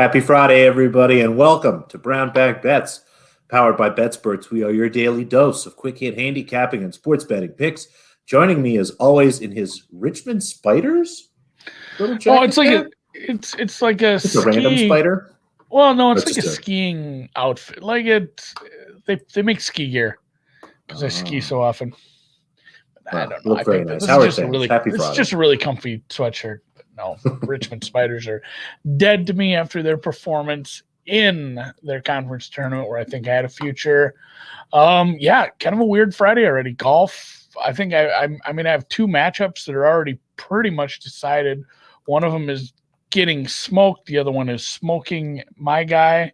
Happy Friday, everybody, and welcome to Brown Bag Bets, powered by BetSperts. We are your daily dose of quick hit handicapping and sports betting picks. Joining me, as always, in his Richmond Spiders little jacket. Oh, it's like a It's a random spider. Well, no, it's like a skiing outfit. Like they make ski gear because I ski so often. I don't know. Look very nice. This is just a really comfy sweatshirt. No, Richmond Spiders are dead to me after their performance in their conference tournament, where I think I had a future. Yeah, kind of a weird Friday already. Golf. I think I have two matchups that are already pretty much decided. One of them is getting smoked. The other one is smoking my guy.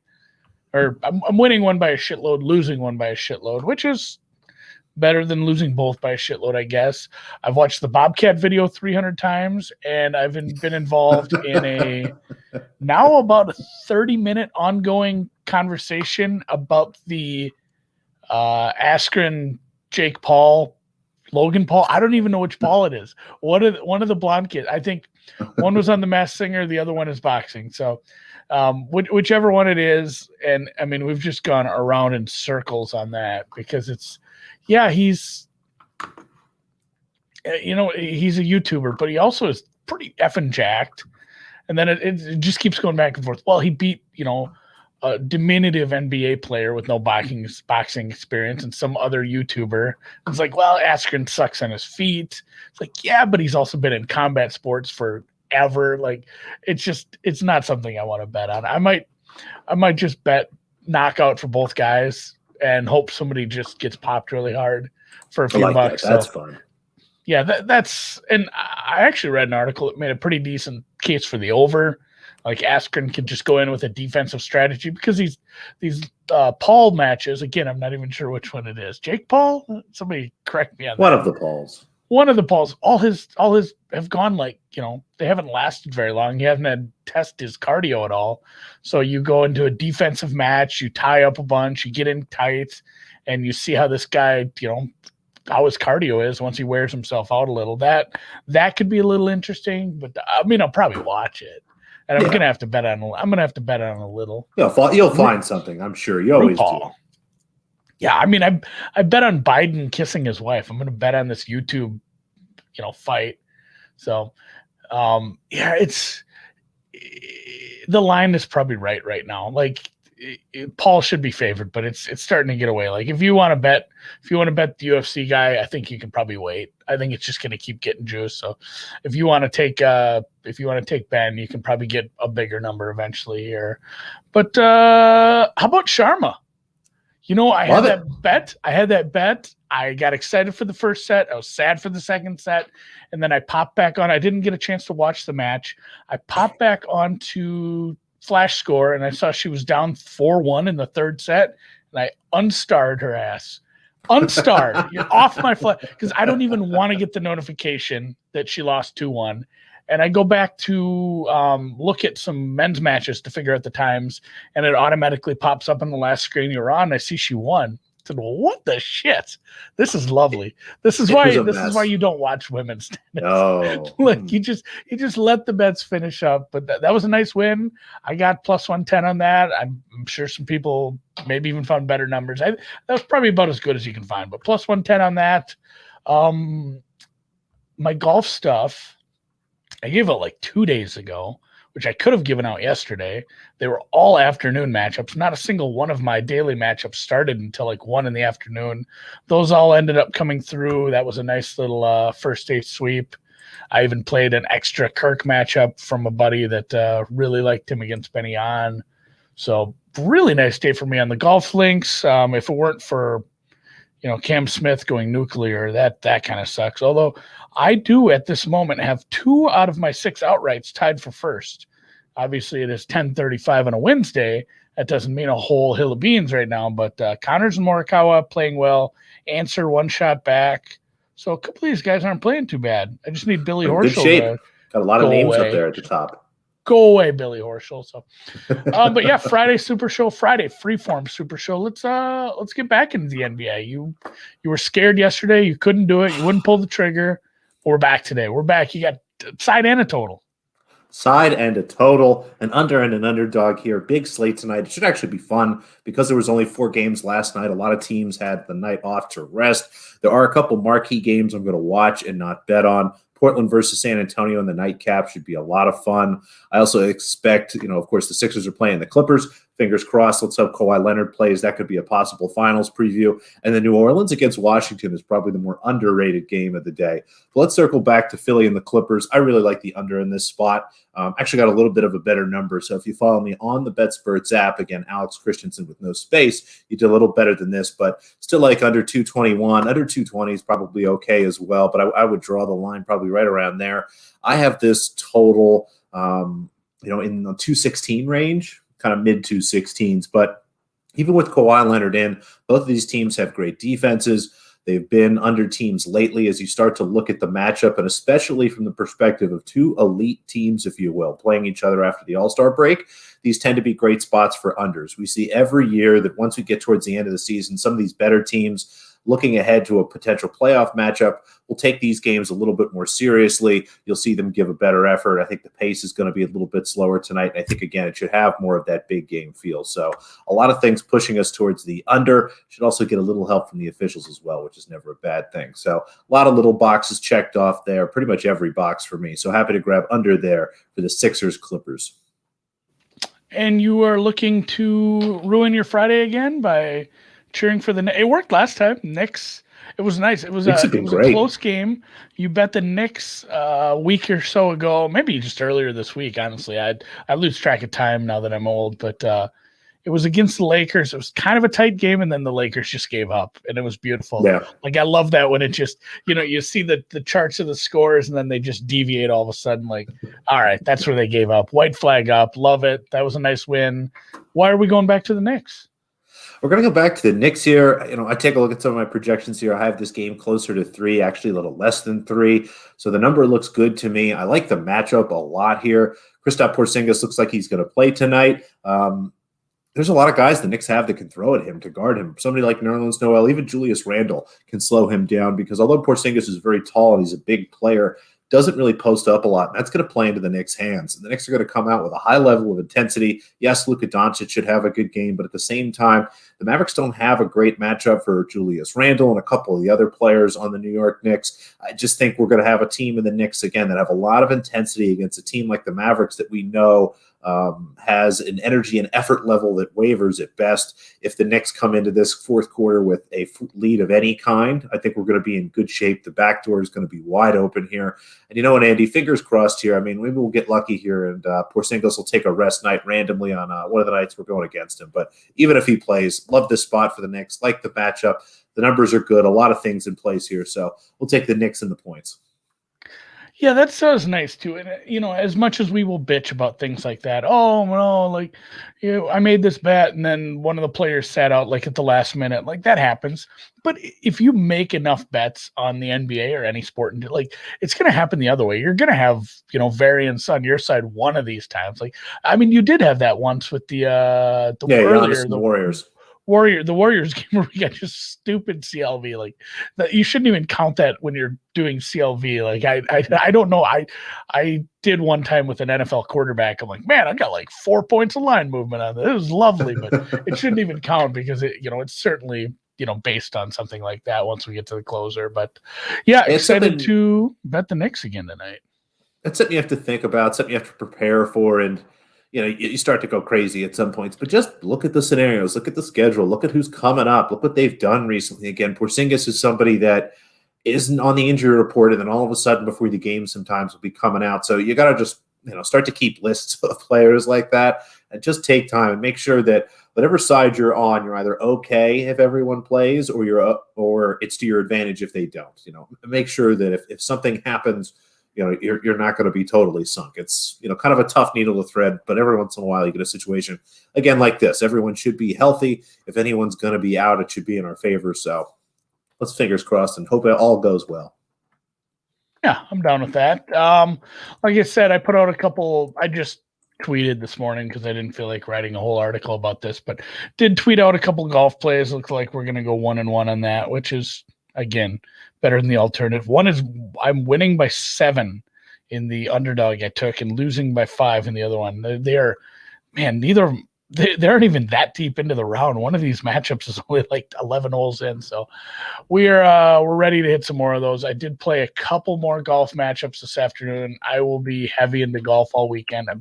Or I'm winning one by a shitload, losing one by a shitload, which is better than losing both by a shitload, I guess. I've watched the Bobcat video 300 times, and I've been involved in now about a 30-minute ongoing conversation about the Askren, Jake Paul, Logan Paul. I don't even know which Paul it is. One of the blonde kids. I think one was on The Masked Singer, the other one is boxing. So whichever one it is, and I mean, we've just gone around in circles on that because he's he's a YouTuber, but he also is pretty effing jacked. And then it just keeps going back and forth. Well, he beat, a diminutive NBA player with no boxing experience and some other YouTuber. It's like, well, Askren sucks on his feet. It's like, yeah, but he's also been in combat sports forever. Like, it's not something I want to bet on. I might just bet knockout for both guys and hope somebody just gets popped really hard for a few bucks. That's fun. Yeah, that's and I actually read an article that made a pretty decent case for the over. Like Askren could just go in with a defensive strategy because these Paul matches, again, I'm not even sure which one it is. Jake Paul? Somebody correct me on that. One of the Pauls. One of the Pauls. All his have gone they haven't lasted very long. He hasn't had to test his cardio at all. So you go into a defensive match, you tie up a bunch, you get in tight, and you see how this guy, how his cardio is once he wears himself out a little. That could be a little interesting, but I mean, I'll probably watch it. And I'm gonna have to bet on a little. You'll find something, I'm sure. You always do. Yeah, I mean, I bet on Biden kissing his wife. I'm gonna bet on this YouTube, fight. So, it's the line is probably right now. Like, Paul should be favored, but it's starting to get away. Like, if you want to bet the UFC guy, I think you can probably wait. I think it's just going to keep getting juice. So if you want to take Ben, you can probably get a bigger number eventually here. But how about Sharma? I had that bet. I got excited for the first set. I was sad for the second set. And then I popped back on. I didn't get a chance to watch the match. I popped back on to Flash Score, and I saw she was down 4-1 in the third set, and I unstarred her ass. Unstarred. You're off my flag, because I don't even want to get the notification that she lost 2-1. And I go back to look at some men's matches to figure out the times, and it automatically pops up on the last screen you're on. I see she won. I said, well, what the shit? This is lovely. This is why you don't watch women's tennis. No. Look, you just let the bets finish up. But that was a nice win. I got plus 110 on that. I'm sure some people maybe even found better numbers. That was probably about as good as you can find. But plus 110 on that. My golf stuff, I gave out like 2 days ago, which I could have given out yesterday. They were all afternoon matchups. Not a single one of my daily matchups started until like 1 in the afternoon. Those all ended up coming through. That was a nice little first day sweep. I even played an extra Kirk matchup from a buddy that really liked him against Benny On. So really nice day for me on the golf links. If it weren't for Cam Smith going nuclear, that kind of sucks. Although I do at this moment have 2 out of my 6 outrights tied for first. Obviously, it is 10:35 on a Wednesday. That doesn't mean a whole hill of beans right now, but Connors and Morikawa playing well. Answer 1 shot back. So a couple of these guys aren't playing too bad. I just need Billy Horschel. Got a lot of names up there at the top. Go away, Billy Horschel. So, but yeah, Friday Super Show, Friday Freeform Super Show. Let's get back into the NBA. You were scared yesterday. You couldn't do it. You wouldn't pull the trigger. We're back today. We're back. You got side and a total. side and a total, an under and an underdog here. Big slate tonight. It should actually be fun because there was only 4 games last night. A lot of teams had the night off to rest. There are a couple marquee games I'm going to watch and not bet on. Portland versus San Antonio in the nightcap should be a lot of fun. I also expect, of course, the Sixers are playing the Clippers. Fingers crossed. Let's hope Kawhi Leonard plays. That could be a possible finals preview. And then New Orleans against Washington is probably the more underrated game of the day. But let's circle back to Philly and the Clippers. I really like the under in this spot. Actually got a little bit of a better number. So if you follow me on the BetSperts app, again, Alex Christensen with no space, you did a little better than this, but still like under 221. Under 220 is probably okay as well, but I would draw the line probably right around there. I have this total, in the 216 range, kind of mid 216s, but even with Kawhi Leonard in, both of these teams have great defenses. They've been under teams lately as you start to look at the matchup, and especially from the perspective of 2 elite teams, if you will, playing each other after the All-Star break. These tend to be great spots for unders. We see every year that once we get towards the end of the season, some of these better teams looking ahead to a potential playoff matchup will take these games a little bit more seriously. You'll see them give a better effort. I think the pace is going to be a little bit slower tonight. I think, again, it should have more of that big game feel. So a lot of things pushing us towards the under. Should also get a little help from the officials as well, which is never a bad thing. So a lot of little boxes checked off there, pretty much every box for me. So happy to grab under there for the Sixers Clippers. And you are looking to ruin your Friday again by cheering for the – it worked last time. Knicks. It was nice. It was a close game. You bet the Knicks a week or so ago, maybe just earlier this week, honestly. I lose track of time now that I'm old, but it was against the Lakers. It was kind of a tight game, and then the Lakers just gave up, and it was beautiful. Yeah. Like, I love that when it just – you see the charts of the scores, and then they just deviate all of a sudden. Like, all right, that's where they gave up. White flag up. Love it. That was a nice win. Why are we going back to the Knicks? We're going to go back to the Knicks here. I take a look at some of my projections here. I have this game closer to 3, actually a little less than 3. So the number looks good to me. I like the matchup a lot here. Kristaps Porzingis looks like he's going to play tonight. There's a lot of guys the Knicks have that can throw at him to guard him. Somebody like Nerlens Noel, even Julius Randle can slow him down because although Porzingis is very tall and he's a big player, doesn't really post up a lot. And that's going to play into the Knicks' hands. And the Knicks are going to come out with a high level of intensity. Yes, Luka Doncic should have a good game, but at the same time, the Mavericks don't have a great matchup for Julius Randle and a couple of the other players on the New York Knicks. I just think we're going to have a team in the Knicks, again, that have a lot of intensity against a team like the Mavericks that we know has an energy and effort level that wavers at best. If the Knicks come into this fourth quarter with a lead of any kind, I think we're going to be in good shape. The back door is going to be wide open here. And you know what, Andy, fingers crossed here. I mean, maybe we'll get lucky here and Porzingis will take a rest night randomly on one of the nights we're going against him. But even if he plays, love this spot for the Knicks, like the matchup. The numbers are good. A lot of things in place here. So we'll take the Knicks and the points. Yeah, that sounds nice too. And as much as we will bitch about things like that, oh no, like I made this bet and then one of the players sat out like at the last minute, like that happens. But if you make enough bets on the NBA or any sport, like it's going to happen the other way. You're going to have variance on your side one of these times. Like I mean, you did have that once with the Warriors. The Warriors game where we got just stupid CLV like that. You shouldn't even count that when you're doing CLV. Like I don't know. I did one time with an NFL quarterback. I'm like, man, I got like 4 points of line movement on it. It was lovely, but it shouldn't even count because it's certainly based on something like that once we get to the closer. But yeah, excited to bet the Knicks again tonight. That's something you have to think about, something you have to prepare for, and you start to go crazy at some points, but just look at the scenarios, look at the schedule, look at who's coming up, look what they've done recently. Again, Porzingis is somebody that isn't on the injury report, and then all of a sudden before the game sometimes will be coming out. So you got to just start to keep lists of players like that and just take time and make sure that whatever side you're on, you're either okay if everyone plays or it's to your advantage if they don't. Make sure that if something happens, you're not going to be totally sunk. It's, kind of a tough needle to thread, but every once in a while you get a situation, again, like this. Everyone should be healthy. If anyone's going to be out, it should be in our favor. So let's fingers crossed and hope it all goes well. Yeah, I'm down with that. Like I said, I put out a couple – I just tweeted this morning because I didn't feel like writing a whole article about this, but did tweet out a couple golf plays. Looks like we're going to go 1-1 on that, which is, again, better than the alternative. One is I'm winning by 7 in the underdog I took and losing by 5 in the other one. They're man, neither of them, they aren't even that deep into the round. One of these matchups is only like 11 holes in. So we're ready to hit some more of those. I did play a couple more golf matchups this afternoon. I will be heavy into golf all weekend. I'm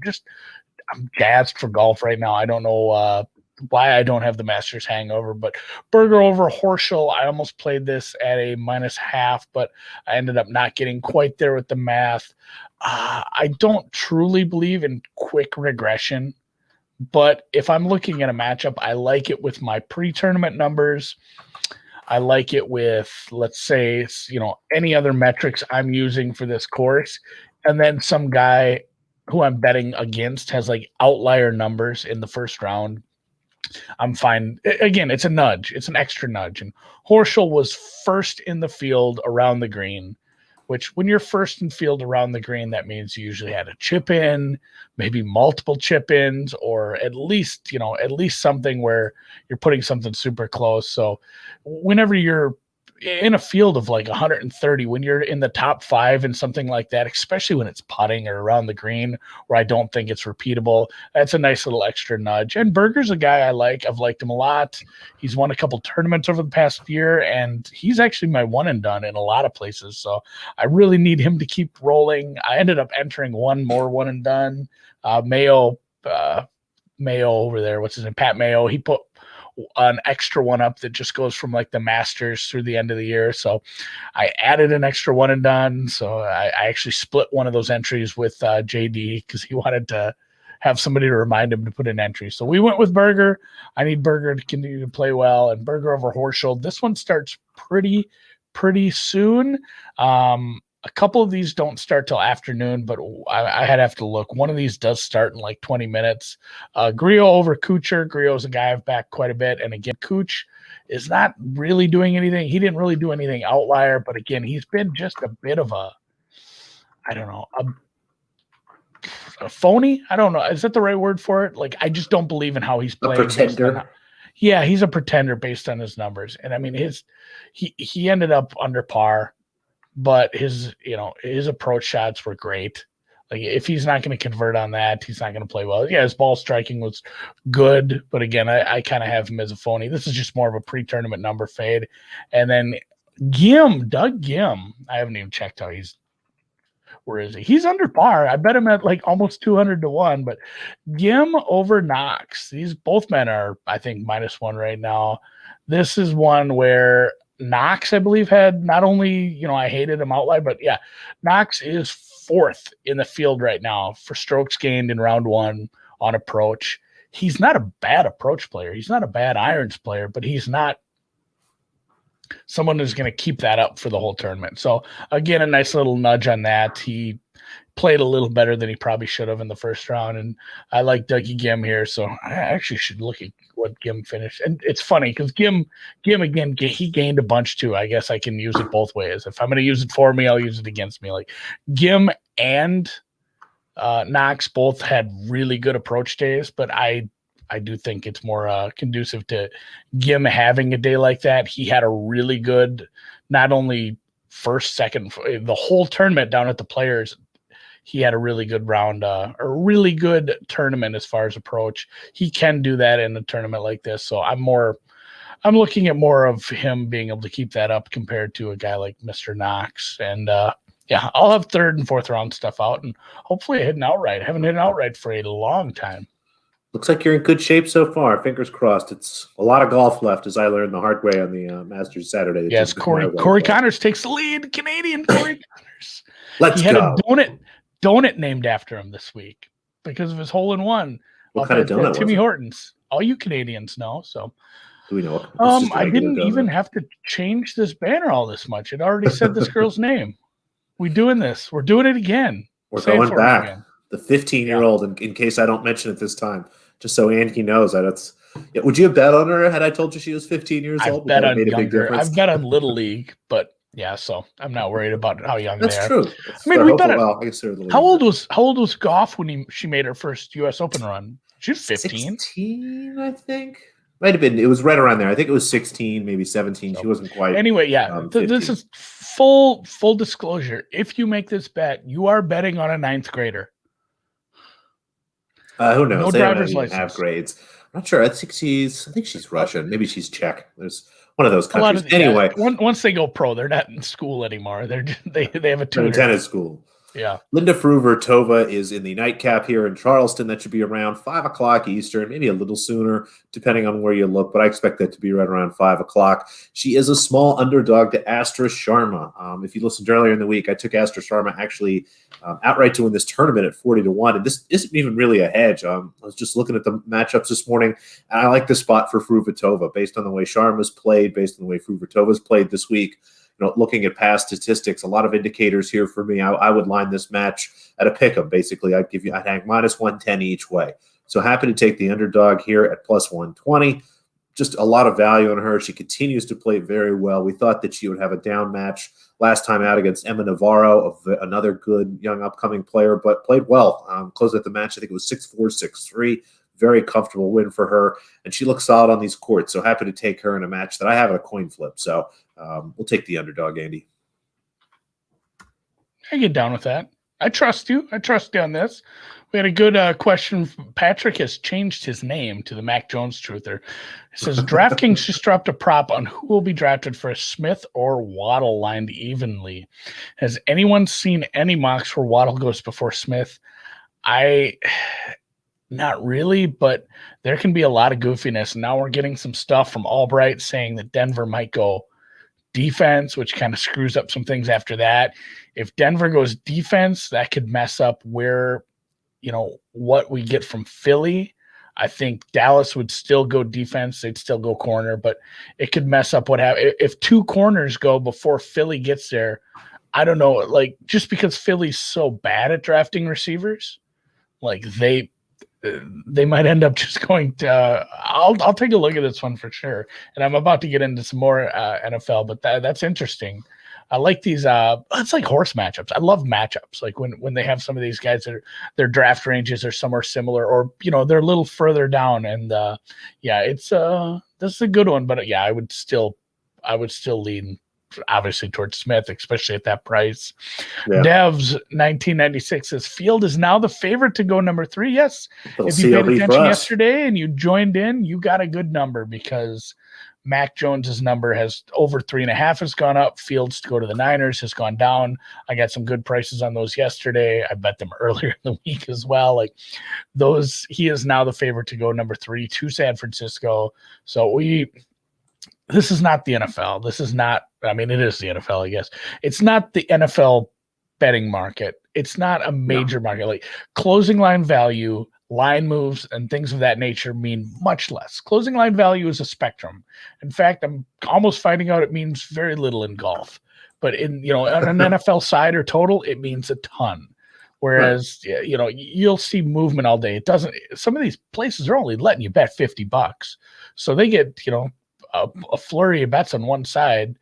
jazzed for golf right now. I don't know why I don't have the Masters hangover, but Berger over Horschel. I almost played this at a -0.5, but I ended up not getting quite there with the math. I don't truly believe in quick regression, but if I'm looking at a matchup, I like it with my pre-tournament numbers. I like it with, let's say, any other metrics I'm using for this course. And then some guy who I'm betting against has like outlier numbers in the first round. I'm fine. Again, it's a nudge. It's an extra nudge. And Horschel was first in the field around the green, which when you're first in field around the green, that means you usually had a chip in, maybe multiple chip ins, or at least something where you're putting something super close. So whenever you're in a field of like 130, when you're in the top 5 and something like that, especially when it's putting or around the green where I don't think it's repeatable, that's a nice little extra nudge. And Berger's a guy I like. I've liked him a lot. He's won a couple tournaments over the past year, and he's actually my one and done in a lot of places. So I really need him to keep rolling. I ended up entering one more one and done. Mayo over there, what's his name? Pat Mayo. He put an extra one up that just goes from like the Masters through the end of the year. So I added an extra one and done. So I actually split one of those entries with JD because he wanted to have somebody to remind him to put in entry. So we went with Berger. I need Berger to continue to play well, and Berger over Horschel. This one starts pretty soon. A couple of these don't start till afternoon, but I'd have to look. One of these does start in like 20 minutes. Grillo over Kuchar. Grillo's a guy I've backed quite a bit. And again, Kuch is not really doing anything. He didn't really do anything outlier, but again, he's been just a bit of a phony. I don't know. Is that the right word for it? Like, I just don't believe in how he's playing. A pretender. Yeah, he's a pretender based on his numbers. And I mean, he ended up under par. But his approach shots were great. Like, if he's not going to convert on that, he's not going to play well. Yeah, his ball striking was good, but again, I kind of have him as a phony. This is just more of a pre-tournament number fade. And then Doug Gim, I haven't even checked how where is he? He's under par. I bet him at like almost 200 to 1, but Gim over Knox. These both men are, I think, -1 right now. This is one where Knox, I believe, had not only, I hated him outright, but yeah, Knox is 4th in the field right now for strokes gained in round 1 on approach. He's not a bad approach player. He's not a bad irons player, but he's not someone who's going to keep that up for the whole tournament. So again, a nice little nudge on that. He played a little better than he probably should have in the first round, and I like Dougie Gim here, so I actually should look at what Gim finished. And it's funny because Gim again, he gained a bunch too. I guess I can use it both ways. If I'm going to use it for me, I'll use it against me. Like, Gim and Knox both had really good approach days, but I do think it's more conducive to Gim having a day like that. He had a really good, not only first, second, the whole tournament down at the Players. He had a really good round, a really good tournament as far as approach. He can do that in a tournament like this. So I'm looking at more of him being able to keep that up compared to a guy like Mr. Knox. And yeah, I'll have 3rd and 4th round stuff out, and hopefully I hit an outright. I haven't hit an outright for a long time. Looks like you're in good shape so far. Fingers crossed. It's a lot of golf left, as I learned the hard way on the Masters Saturday. Yes, Corey Connors takes the lead. Canadian Corey Connors. Let's go. He had a donut named after him this week because of his hole-in-one. What kind of donut? Timmy Hortons. All you Canadians know. So, do we know? I didn't even have to change this banner all this much. It already said this girl's name. We're doing this. We're doing it again. We're going back. The 15-year-old, in case I don't mention it this time, just so Andy knows that it's. Yeah, would you have bet on her had I told you she was 15 years old? I've bet on younger. I've bet on Little League, but. Yeah, so I'm not worried about how young they are. That's true. I mean, we bet. How old was Goff when she made her first U.S. Open run? She was 15. 16, I think. Might have been. It was right around there. I think it was 16, maybe 17. So, she wasn't quite. anyway, this is full disclosure. If you make this bet, you are betting on a ninth grader. Who knows? No They driver's don't even have license. grades. I'm not sure. I think she's Russian. Maybe she's Czech. There's one of those countries. Anyway, once they go pro, they're not in school anymore. They have a tutor. In tennis school. Yeah. Linda Fruver-Tova is in the nightcap here in Charleston. That should be around 5 o'clock Eastern, maybe a little sooner, depending on where you look, but I expect that to be right around 5 o'clock. She is a small underdog to Astra Sharma. If you listened earlier in the week, I took Astra Sharma actually outright to win this tournament at 40-1, and this isn't even really a hedge. I was just looking at the matchups this morning, and I like the spot for Fruver-Tova based on the way Sharma's played, based on the way Fruver-Tova's played this week. Looking at past statistics, a lot of indicators here for me. I would line this match at a pick-em. Basically, I'd hang minus 110 each way. So happy to take the underdog here at plus 120. Just a lot of value on her. She continues to play very well. We thought that she would have a down match last time out against Emma Navarro, another good young upcoming player, but played well. Closed out the match. I think it was 6-4, 6-3. Very comfortable win for her, and she looks solid on these courts. So happy to take her in a match that I have at a coin flip. So we'll take the underdog, Andy. I get down with that. I trust you. I trust you on this. We had a good question. Patrick has changed his name to the Mac Jones Truther. It says, DraftKings just dropped a prop on who will be drafted for a Smith or Waddle lined evenly. Has anyone seen any mocks where Waddle goes before Smith? Not really, but there can be a lot of goofiness. Now we're getting some stuff from Albright saying that Denver might go defense, which kind of screws up some things after that. If Denver goes defense, that could mess up what we get from Philly. I think Dallas would still go defense. They'd still go corner, but it could mess up what happens. If two corners go before Philly gets there, I don't know. Like, just because Philly's so bad at drafting receivers, like they might end up just going to I'll take a look at this one for sure. And I'm about to get into some more NFL, but that's interesting. I like these it's like horse matchups. I love matchups. Like when they have some of these guys that their draft ranges are somewhere similar, or they're a little further down. And it's this is a good one, but I would still lean obviously towards Smith, especially at that price. Yeah. Devs 1996 says Field is now the favorite to go number 3. Yes. If you paid attention yesterday and you joined in, you got a good number because Mac Jones's number has over 3.5 has gone up. Fields to go to the Niners has gone down. I got some good prices on those yesterday. I bet them earlier in the week as well. Like those, he is now the favorite to go number 3 to San Francisco. So this is not the NFL. This is not, it is the NFL, I guess. It's not the NFL betting market. It's not a major market. Like closing line value, line moves, and things of that nature mean much less. Closing line value is a spectrum. In fact, I'm almost finding out it means very little in golf. But on an NFL side or total, it means a ton. Whereas, you'll see movement all day. It doesn't. Some of these places are only letting you bet $50. So they get, a flurry of bets on one side.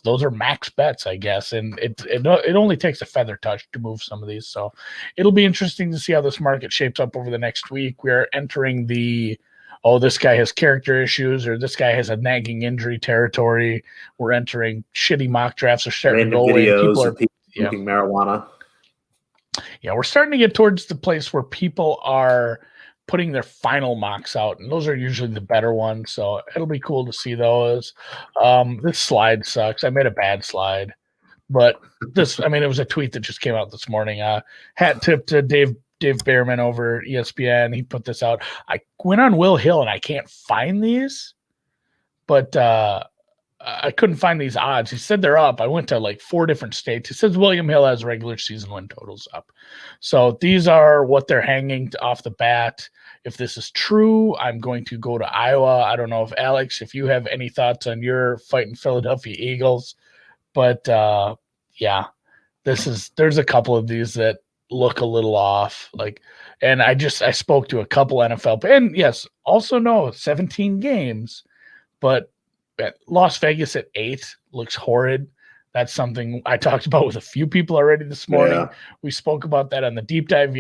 Those are max bets, I guess, and it only takes a feather touch to move some of these. So it'll be interesting to see how this market shapes up over the next week. We're entering this guy has character issues or this guy has a nagging injury territory. We're entering shitty mock drafts are starting to roll in. People are smoking marijuana. Yeah, we're starting to get towards the place where people are putting their final mocks out, and those are usually the better ones. So it'll be cool to see those. This slide sucks. I made a bad slide, but it was a tweet that just came out this morning. Hat tip to Dave Behrman over ESPN. He put this out. I went on Will Hill and I can't find these, but I couldn't find these odds. He said they're up. I went to like 4 different states. He says William Hill has regular season win totals up. So these are what they're hanging off the bat. If this is true, I'm going to go to Iowa. I don't know if Alex, if you have any thoughts on your fighting Philadelphia Eagles, but there's a couple of these that look a little off. And I spoke to a couple NFL, and yes, also no 17 games, but Las Vegas at 8 looks horrid. That's something I talked about with a few people already this morning. Yeah. We spoke about that on the deep dive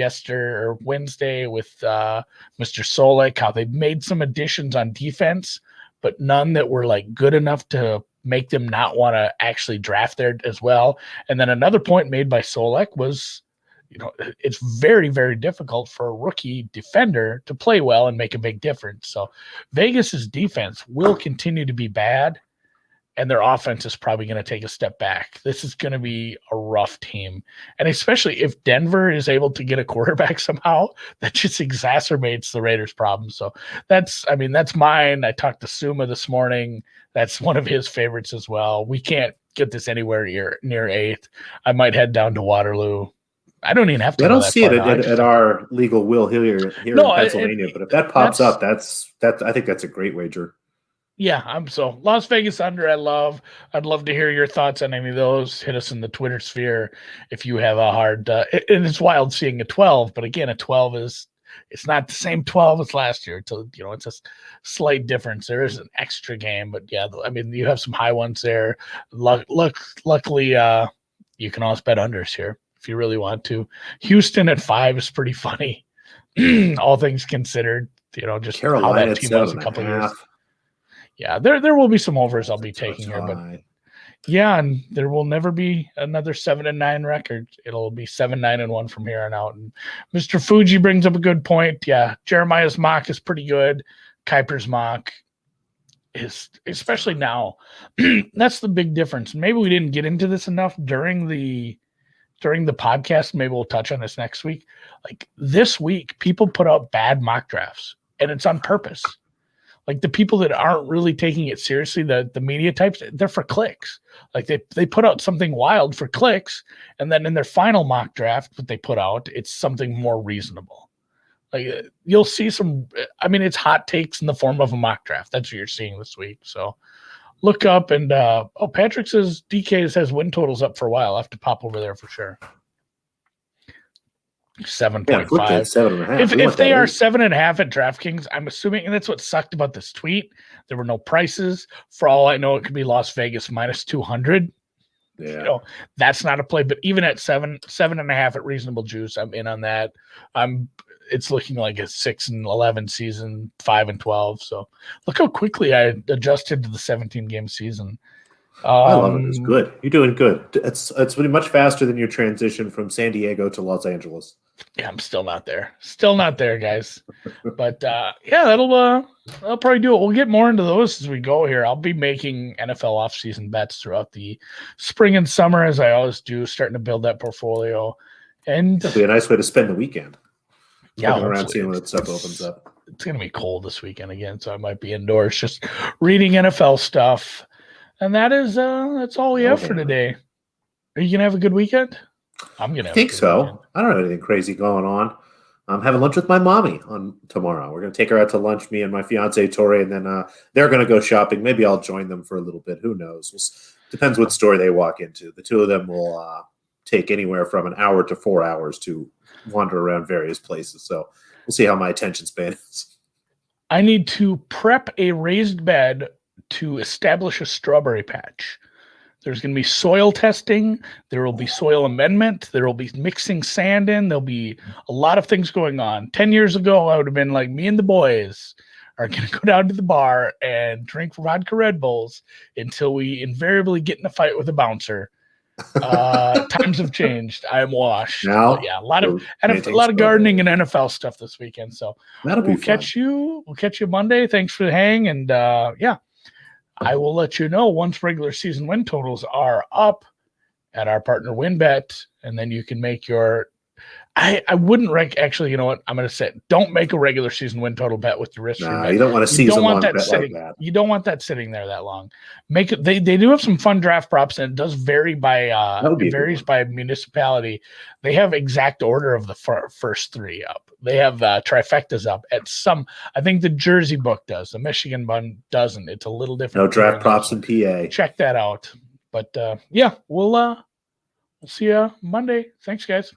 Wednesday with Mr. Solek, how they've made some additions on defense, but none that were like good enough to make them not want to actually draft there as well. And then another point made by Solek was, it's very, very difficult for a rookie defender to play well and make a big difference. So Vegas's defense will continue to be bad, and their offense is probably going to take a step back. This is going to be a rough team. And especially if Denver is able to get a quarterback somehow, that just exacerbates the Raiders' problem. So that's mine. I talked to Suma this morning. That's one of his favorites as well. We can't get this anywhere near 8th. I might head down to Waterloo. I don't even have to. I don't see it at our legal will here in Pennsylvania. But if that pops up, that's I think that's a great wager. Yeah, so Las Vegas under. I'd love to hear your thoughts on any of those. Hit us in the Twitter sphere if you have a hard. And it's wild seeing a 12, but again, a 12 it's not the same 12 as last year. It's a slight difference. There is an extra game, but yeah, I mean, you have some high ones there. Luckily, you can always bet unders here if you really want to. Houston at 5 is pretty funny, all things considered. Just Carolina how that team was a couple years. Yeah, there will be some overs I'll be taking here, but yeah, and there will never be another 7-9 record. It'll be 7-9-1 from here on out. And Mr. Fuji brings up a good point. Yeah, Jeremiah's mock is pretty good. Kuiper's mock is, especially now, that's the big difference. Maybe we didn't get into this enough during the podcast. Maybe we'll touch on this next week. Like this week, people put out bad mock drafts, and it's on purpose. Like the people that aren't really taking it seriously, the media types, they're for clicks. Like they put out something wild for clicks, and then in their final mock draft that they put out, it's something more reasonable. Like you'll see it's hot takes in the form of a mock draft. That's what you're seeing this week. So look up and Patrick says DK has win totals up for a while. I'll have to pop over there for sure. 7.5. 7.5. If they are 7.5 at DraftKings, I'm assuming, and that's what sucked about this tweet. There were no prices. For all I know, it could be Las Vegas minus 200. Yeah, that's not a play. But even at 7.5 at reasonable juice, I'm in on that. It's looking like a 6-11 season, 5-12. So look how quickly I adjusted to the 17 game season. I love it. It's good. You're doing good. It's really much faster than your transition from San Diego to Los Angeles. Yeah, I'm still not there. Still not there, guys. But yeah, that'll probably do it. We'll get more into those as we go here. I'll be making NFL offseason bets throughout the spring and summer, as I always do, starting to build that portfolio. And it'll be a nice way to spend the weekend. Yeah, around seeing when that stuff opens up. It's gonna be cold this weekend again, so I might be indoors just reading NFL stuff. And that's all we have for today. Are you going to have a good weekend? I'm going to think so. Weekend. I don't have anything crazy going on. I'm having lunch with my mommy on tomorrow. We're going to take her out to lunch, me and my fiance, Tori, and then they're going to go shopping. Maybe I'll join them for a little bit. Who knows? Depends what store they walk into. The two of them will take anywhere from an hour to 4 hours to wander around various places. So we'll see how my attention span is. I need to prep a raised bed to establish a strawberry patch. There's going to be soil testing. There will be soil amendment. There will be mixing sand in. There'll be a lot of things going on. 10 years ago, I would have been like, me and the boys are going to go down to the bar and drink vodka Red Bulls until we invariably get in a fight with a bouncer. Times have changed. I am washed. Now, yeah, a lot of gardening and NFL stuff this weekend. So we'll catch you Monday. Thanks for the hang. And yeah, I will let you know once regular season win totals are up at our partner WinBet, and then you can make your. I wouldn't rank. Actually, you know what? I'm going to say, don't make a regular season win total bet with the risk. No, you don't want to season-long bet sitting, like that. You don't want that sitting there that long. Make it. They do have some fun draft props, and it does vary by. It varies by municipality. They have exact order of the first three up. They have trifectas up at some. I think the Jersey book does. The Michigan one doesn't. It's a little different. No draft props in PA. Check that out. But yeah, we'll see you Monday. Thanks, guys.